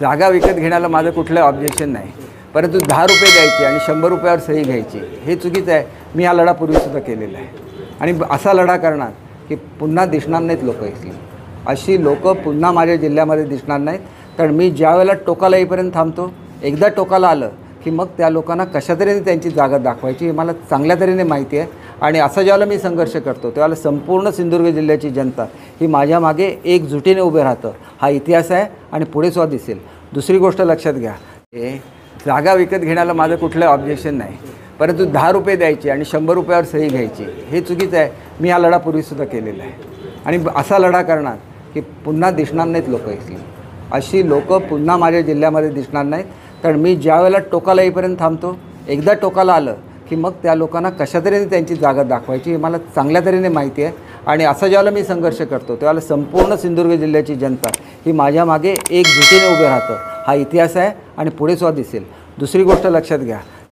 जागा विकत घेण्याला माझं कुठलं ऑब्जेक्शन नाही, परंतु 10 रुपये द्यायचे आणि 100 रुपयावर सही घ्यायची हे चुकीचं आहे. मी हा लढा पूर्वीसुद्धा केलेला आहे आणि असा लढा करणार की पुन्हा दिसणार नाहीत लोक इथली. अशी लोक पुन्हा माझ्या जिल्ह्यामध्ये दिसणार नाहीत. कारण मी ज्या वेळेला टोकाला येईपर्यंत थांबतो, एकदा टोकाला आलं की मग त्या लोकांना कशा तऱ्हेने त्यांची जागा दाखवायची हे मला चांगल्या तऱ्हेने माहिती आहे. आणि असा ज्यावेळेला मी संघर्ष करतो त्यावेळेला संपूर्ण सिंधुदुर्ग जिल्ह्याची जनता ही माझ्या मागे एकजुटीने उभे राहतं. हा इतिहास आहे आणि पुढे सुद्धा दिसेल. दुसरी गोष्ट लक्षात घ्या, जागा विकत घेण्याला माझं कुठलं ऑब्जेक्शन नाही, परंतु 10 रुपये द्यायचे आणि 100 रुपयावर सही घ्यायची हे चुकीचं आहे. मी हा लढा पूर्वीसुद्धा केलेला आहे आणि असा लढा करणार की पुन्हा दिसणार नाहीत लोक इथली. अशी लोक पुन्हा माझ्या जिल्ह्यामध्ये दिसणार नाहीत. कारण मी ज्या वेळेला टोकाला येईपर्यंत थांबतो, एकदा टोकाला आलं की मग त्या लोकांना कशा तऱ्हेने त्यांची जागा दाखवायची हे मला चांगल्या तऱ्हेने माहिती आहे. आणि असा ज्यावेळेला मी संघर्ष करतो त्यावेळेला संपूर्ण सिंधुदुर्ग जिल्ह्याची जनता ही माझ्या मागे एकजुटीने उभे राहतं. हा इतिहास आहे आणि पुढे सुद्धा दिसेल. दुसरी गोष्ट लक्षात घ्या,